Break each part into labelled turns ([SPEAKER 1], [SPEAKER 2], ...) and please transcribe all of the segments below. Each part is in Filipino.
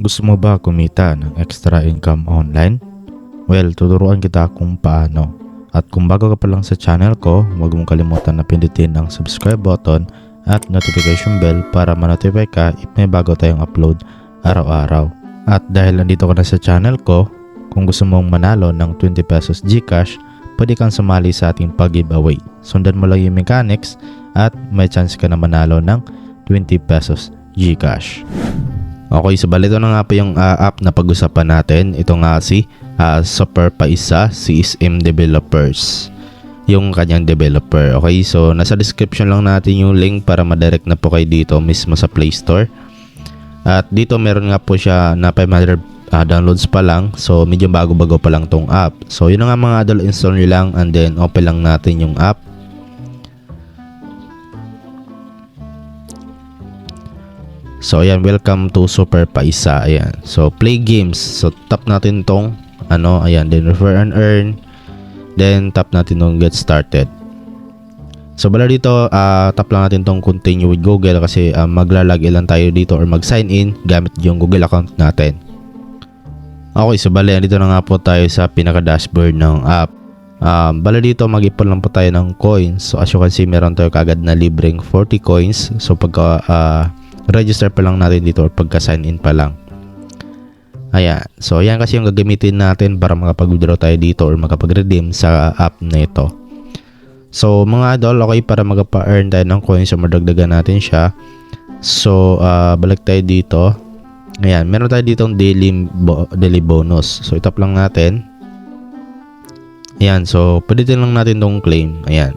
[SPEAKER 1] Gusto mo ba kumita ng extra income online? Well, tuturuan kita kung paano. At kung bago ka pa lang sa channel ko, huwag mong kalimutan na pindutin ang subscribe button at notification bell para ma-notify ka if may bago tayong upload araw-araw. At dahil nandito ka na sa channel ko, kung gusto mong manalo ng 20 pesos GCash, pwede kang sumali sa ating pag-giveaway. Sundan mo lang yung mechanics at may chance ka na manalo ng 20 pesos GCash. Okay, so ito na nga po yung app na pag-usapan natin. Ito nga si Super Paisa, si SM Developers, yung kanyang developer. Okay, so nasa description lang natin yung link para madirect na po kayo dito mismo sa Play Store. At dito meron nga po siya na 500 downloads pa lang. So medyo bago-bago pa lang tong app. So yun na nga mga idol, install nyo lang and then open lang natin yung app. So ayan, welcome to Super Paisa. Ayan. So play games. So tap natin tong ayan, then refer and earn. Then tap natin tong get started. So bala dito, tap lang natin tong continue with Google kasi maglalagin lang tayo dito or mag-sign in gamit yung Google account natin. Okay, so bala dito na nga po tayo sa pinaka-dashboard ng app. Bala dito mag-ipon lang po tayo ng coins. So as you can see, meron tayo kagad na libreng 40 coins. So pagka register pa lang natin dito or pagka sign in pa lang. Ayan. So ayan kasi yung gagamitin natin para makapag-withdraw tayo dito or makapag-redeem sa app na ito. So mga idol, okay, para magpa-earn tayo ng coins o madagdagan natin siya. So balik tayo dito. Ayan, meron tayo ditong daily bonus. So itap lang natin. Ayan, so pwede lang natin tong claim. Ayan.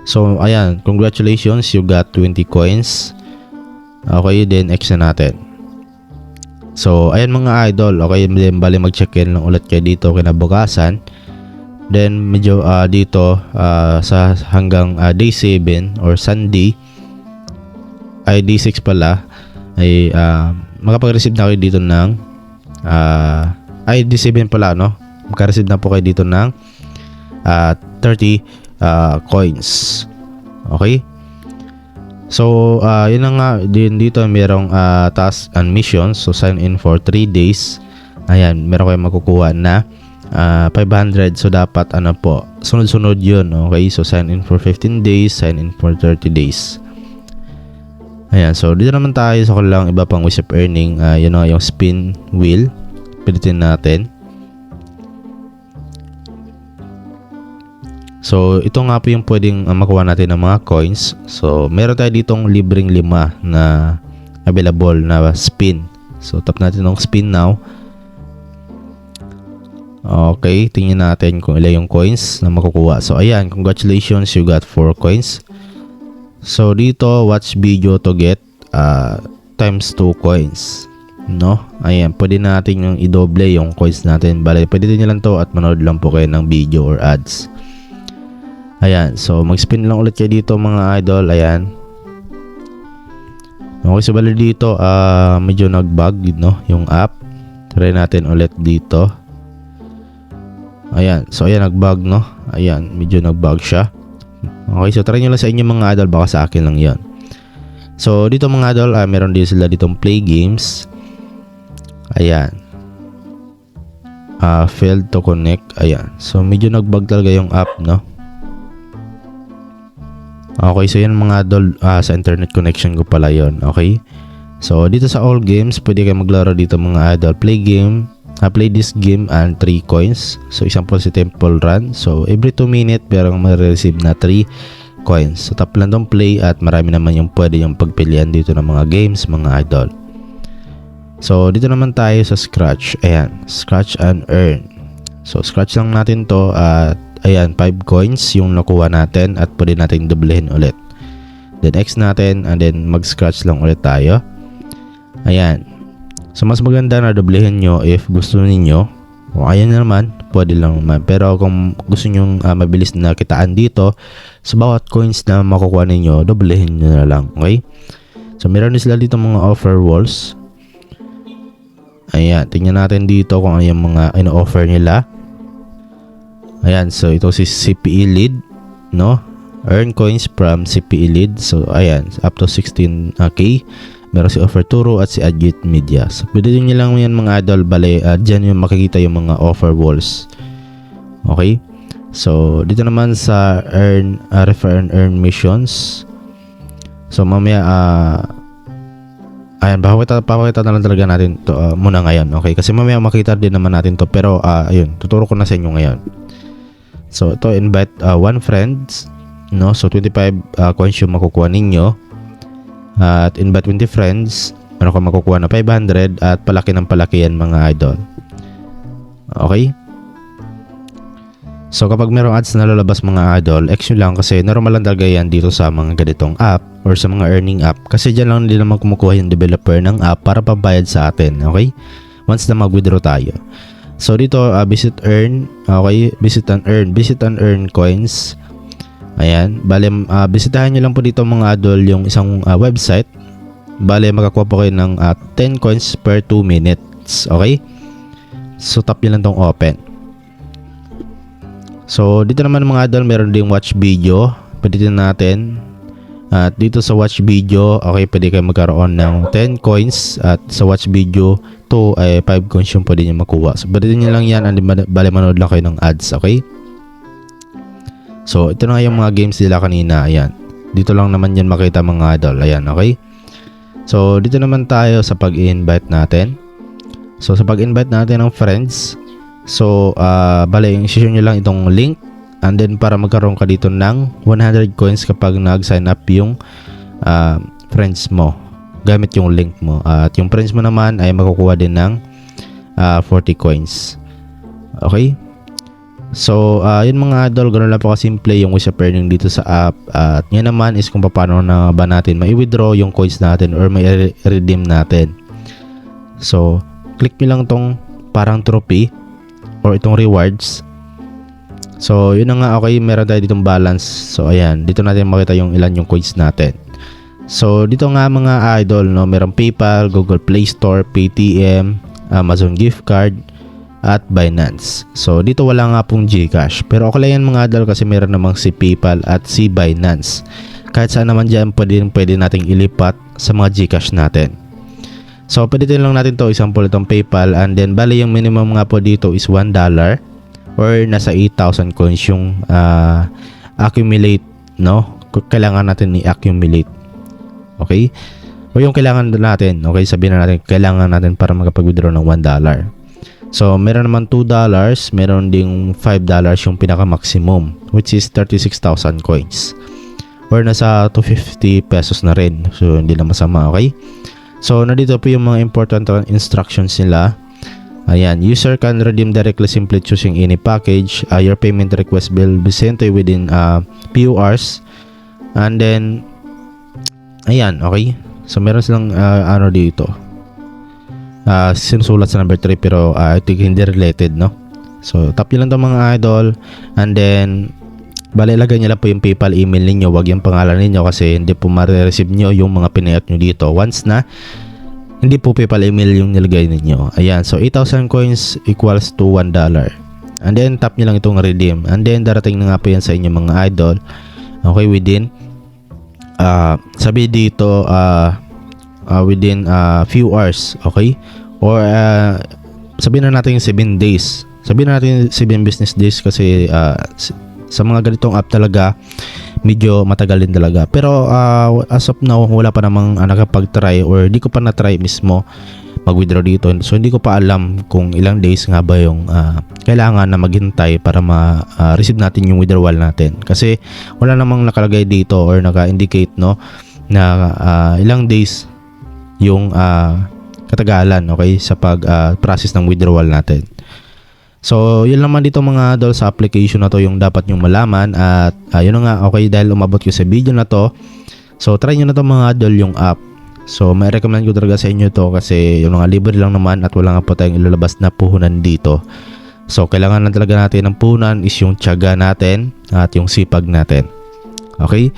[SPEAKER 1] So ayan, congratulations, you got 20 coins. Okay, then X na natin. So ayan mga idol, okay, then bali mag-check in lang ulit kayo dito kinabukasan. Then medyo dito sa hanggang day 7 or Sunday ay day 6 pala ay makapag-receive na kayo dito ng ay day 7 pala, no? Maka-receive na po kayo dito ng 30 coins. Okay? So, yun na nga, din dito merong tasks and missions. So, sign in for 3 days. Ayan, meron kayong makukuha na 500. So, dapat po, sunod-sunod yun. Okay, so sign in for 15 days, sign in for 30 days. Ayan, so dito naman tayo sa kanilang iba pang ways of earning. Yun na yung spin wheel. Pilitin natin. So, ito nga po yung pwedeng makuha natin ng mga coins. So, meron tayo ditong libreng 5 na available na spin. So, tap natin ng spin now. Okay, tingnan natin kung ilan yung coins na makukuha. So, ayan, congratulations, you got 4 coins. So, dito, watch video to get times 2 coins. No? Ayan, pwede natin yung i-double yung coins natin. Bale, pwede nyo lang to at manood lang po kayo ng video or ads. Ayan, so mag-spin lang ulit kayo dito mga idol. Ayan. Okay, so bali dito medyo nag-bug, no, yung app. Try natin ulit dito. Ayan, so ayan, nag-bug, no. Ayan, medyo nag-bug siya. Okay, so try nyo lang sa inyo mga idol, baka sa akin lang yan. So dito mga idol, meron din sila ditong play games. Ayan. Failed to connect. Ayan, so medyo nag-bug talaga yung app, no. Okay, so yan mga idol, sa internet connection ko pala yon. Okay, so dito sa all games, pwede kayo maglaro dito mga idol. Play game, play this game and 3 coins. So example si Temple Run. So every 2 minutes merong ma-receive na 3 coins. So tap lang tong play at marami naman yung pwede yung pagpilian dito ng mga games mga idol. So dito naman tayo sa scratch. Ayan, scratch and earn. So scratch lang natin to at ayan, 5 coins yung nakuha natin at pwede natin doblehin ulit. Then X natin and then mag-scratch lang ulit tayo. Ayan. So mas maganda na doblehin nyo if gusto niyo. Kung ayaw nyo naman, pwede lang naman. Pero kung gusto nyo mabilis na kitaan dito, sa bawat coins na makukuha ninyo, doblehin nyo na lang. Okay? So meron din sila dito mga offer walls. Ayan, tingnan natin dito kung ano yung mga ino-offer nila. Ayan, so ito si CPE lead, no? Earn coins from CPE lead. So ayan, up to 16k meron si Offer Turo at si Adgate Media. So pwede nyo lang yan mga idol, bale dyan yung makikita yung mga offer walls. Okay, so dito naman sa refer and earn missions. So mamaya ayan, papakita na lang talaga natin to muna ngayon. Okay, kasi mamaya makita din naman natin to, pero ayun, tuturo ko na sa inyo ngayon. So ito, invite one friends, no? So 25 coins yung makukuha ninyo. At invite 20 friends, meron ka makukuha na 500 at palaki ng palaki yan mga idol. Okay? So kapag merong ads na lalabas mga idol, X nyo lang kasi normal lang talaga yan dito sa mga ganitong app or sa mga earning app. Kasi dyan lang din naman kumukuha yung developer ng app para pabayad sa atin. Okay? Once na mag-withdraw tayo. So dito, visit earn. Okay? Visit and earn. Visit and earn coins. Ayan, bale bisitahan nyo lang po dito mga idol yung isang website. Bale makakuha po kayo ng 10 coins per 2 minutes. Okay? So tap nyo lang tong open. So dito naman mga idol, meron ding watch video. Pwede din natin. At dito sa watch video, okay, pwede kayo magkaroon ng 10 coins. At sa watch video 2 ay 5 coins yung pwede nyo makuha. So pwede nyo lang yan, bale manood lang kayo ng ads. Okay? So, ito na nga yung mga games nila kanina. Ayan. Dito lang naman yan makita mga idol. Ayan, okay? So, dito naman tayo sa pag-invite natin. So, sa pag-invite natin ng friends. So, bale, i-share nyo lang itong link. And then, para magkaroon ka dito ng 100 coins kapag nag-sign up yung friends mo. Gamit yung link mo. At yung friends mo naman ay makukuha din ng 40 coins. Okay? So, yun mga idol, ganoon lang po kasimple yung ways of earning dito sa app. At yun naman is kung paano na ba natin mai-withdraw yung coins natin or mai-redeem natin. So, click nyo lang tong parang trophy or itong rewards. So, yun na nga, okay, meron tayo ditong balance. So, ayan, dito natin makita yung ilan yung coins natin. So, dito nga mga idol, no, merong PayPal, Google Play Store, Paytm, Amazon gift card, at Binance. So dito wala nga pong GCash, pero okay lang yan mga idol kasi meron namang si PayPal at si Binance. Kahit saan naman dyan pwede nating ilipat sa mga GCash natin. So pwede din lang natin to, example itong PayPal, and then bali yung minimum nga po dito is $1 or nasa 8,000 coins yung accumulate, no? Kailangan natin i-accumulate. Okay? O yung kailangan natin, okay, sabihin na natin kailangan natin para makapag-withdraw ng $1. So, meron naman $2, meron ding $5 yung pinaka-maximum, which is 36,000 coins. Or nasa 250 pesos na rin. So, hindi na masama, okay? So, nandito po yung mga important instructions nila. Ayan, user can redeem directly simply choosing any package. Your payment request will be sent to you within few hours. And then, ayan, okay? So, meron silang ano dito. Sinusulat sa number 3 pero I think hindi related, no? So tap nyo lang itong mga idol, and then bali ilagay nyo lang po yung PayPal email ninyo, wag yung pangalan ninyo kasi hindi po ma-receive nyo yung mga pinayot nyo dito once na hindi po PayPal email yung nilagay ninyo. Ayan, so 8,000 coins equals to $1, and then tap nyo lang itong redeem, and then darating na nga po yan sa inyo mga idol. Okay, within sabi dito within few hours, okay? Or sabihin na natin 7 days. Sabihin na natin 7 business days kasi sa mga ganitong app talaga medyo matagal din talaga. Pero as of now wala pa namang nakapag-try or di ko pa na-try mismo mag-withdraw dito. So hindi ko pa alam kung ilang days nga ba yung kailangan na maghintay para ma-receive natin yung withdrawal natin. Kasi wala namang nakalagay dito or naka-indicate, no, na ilang days yung katagalan, okay, sa pag-process ng withdrawal natin. So, yun naman dito mga idol sa application na to yung dapat nyong malaman. At yun na nga, okay, dahil umabot ko sa video na to, so try nyo na to mga idol yung app. So, may recommend ko talaga sa inyo to kasi yung mga libre lang naman at wala nga po tayong ilalabas na puhunan dito. So, kailangan lang talaga natin ng puhunan is yung tiyaga natin at yung sipag natin. Okay?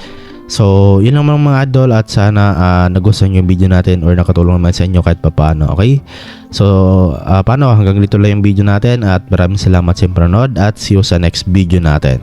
[SPEAKER 1] So, yun lang mga idol at sana nagustuhan yung video natin or nakatulong naman sa inyo kahit papaano, okay? So, paano? Hanggang dito lang yung video natin at maraming salamat sa panonood at see you sa next video natin.